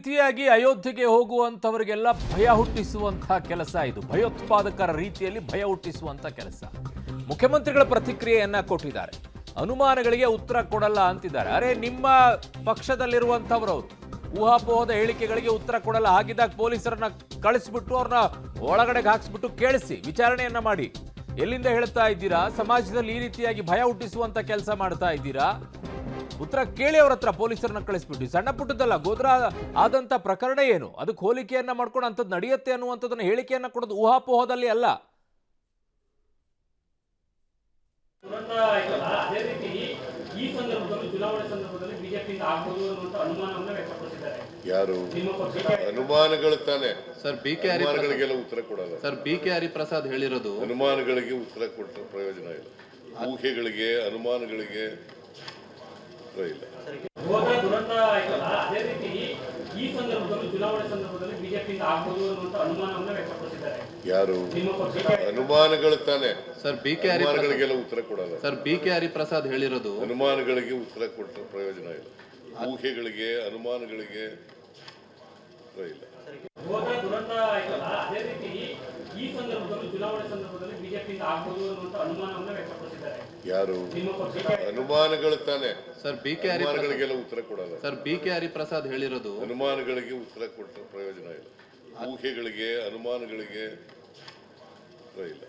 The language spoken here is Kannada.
ರೀತಿಯಾಗಿ ಅಯೋಧ್ಯೆಗೆ ಹೋಗುವಂತವರಿಗೆಲ್ಲ ಭಯ ಹುಟ್ಟಿಸುವಂತಹ ಕೆಲಸ ಇದು. ಭಯೋತ್ಪಾದಕರ ರೀತಿಯಲ್ಲಿ ಭಯ ಹುಟ್ಟಿಸುವಂತ ಕೆಲಸ. ಮುಖ್ಯಮಂತ್ರಿಗಳ ಪ್ರತಿಕ್ರಿಯೆಯನ್ನ ಕೊಟ್ಟಿದ್ದಾರೆ. ಅನುಮಾನಗಳಿಗೆ ಉತ್ತರ ಕೊಡಲ್ಲ ಅಂತಿದ್ದಾರೆ. ಅರೆ, ನಿಮ್ಮ ಪಕ್ಷದಲ್ಲಿರುವಂತವರು ಊಹಾಪೋಹದ ಹೇಳಿಕೆಗಳಿಗೆ ಉತ್ತರ ಕೊಡಲ್ಲ, ಹಾಗಿದ್ದಾಗ ಪೊಲೀಸರನ್ನ ಕಳಿಸ್ಬಿಟ್ಟು ಅವ್ರನ್ನ ಒಳಗಡೆಗೆ ಹಾಕ್ಸ್ಬಿಟ್ಟು ಕೇಳಿಸಿ ವಿಚಾರಣೆಯನ್ನ ಮಾಡಿ. ಎಲ್ಲಿಂದ ಹೇಳ್ತಾ ಇದ್ದೀರಾ? ಸಮಾಜದಲ್ಲಿ ಈ ರೀತಿಯಾಗಿ ಭಯ ಹುಟ್ಟಿಸುವಂತ ಕೆಲಸ ಮಾಡ್ತಾ ಇದ್ದೀರಾ? ಉತ್ತರ ಕೇಳಿ ಅವ್ರ ಹತ್ರ ಪೊಲೀಸರನ್ನ ಕಳಿಸ್ಬಿಟ್ಟು. ಸಣ್ಣ ಪುಟ್ಟದಲ್ಲ, ಗೋದ್ರ ಆದಂತ ಪ್ರಕರಣ ಏನು, ಅದಕ್ಕೆ ಹೋಲಿಕೆಯನ್ನ ಮಾಡ್ಕೊಂಡು ಅಂಥದ್ದು ನಡೆಯುತ್ತೆ ಅನ್ನುವಂಥದ್ದನ್ನ ಹೇಳಿಕೆಯನ್ನ ಕೊಡೋದು ಊಹಾಪೋಹದಲ್ಲಿ ಅಲ್ಲ. ಯಾರು ಅನುಮಾನಗಳು ತಾನೆ ಸರ್? ಅನುಮಾನಗಳಿಗೆಲ್ಲ ಉತ್ತರ ಕೊಡಲ್ಲ ಸರ್. BK ಹರಿಪ್ರಸಾದ್ ಹೇಳಿರೋದು ಅನುಮಾನಗಳಿಗೆ ಉತ್ತರ ಕೊಟ್ಟರೆ ಪ್ರಯೋಜನ ಇಲ್ಲ. ಊಹೆಗಳಿಗೆ ಅನುಮಾನಗಳಿಗೆ ಉತ್ತರ ಇಲ್ಲ. ಯಾರು ಅನುಮಾನಗಳು ತಾನೆ ಸರ್? BK ಅನುಮಾನಗಳಿಗೆಲ್ಲ ಉತ್ತರ ಕೊಡಲ್ಲ ಸರ್. BK ಹರಿಪ್ರಸಾದ್ ಹೇಳಿರೋದು ಅನುಮಾನಗಳಿಗೆ ಉತ್ತರ ಕೊಟ್ಟರೆ ಪ್ರಯೋಜನ ಇಲ್ಲ. ಊಹೆಗಳಿಗೆ ಅನುಮಾನಗಳಿಗೆ ಉತ್ತರ ಇಲ್ಲ. ಯಾರು ಅನುಮಾನಗಳು ತಾನೆ ಸರ್? BK ಅನುಮಾನಗಳಿಗೆಲ್ಲ ಉತ್ತರ ಕೊಡಲ್ಲ ಸರ್. BK ಹರಿಪ್ರಸಾದ್ ಹೇಳಿರೋದು ಅನುಮಾನಗಳಿಗೆ ಉತ್ತರ ಕೊಟ್ಟರೆ ಪ್ರಯೋಜನ ಇಲ್ಲ. ಊಹೆಗಳಿಗೆ ಅನುಮಾನಗಳಿಗೆ ಉತ್ತರ ಇಲ್ಲ.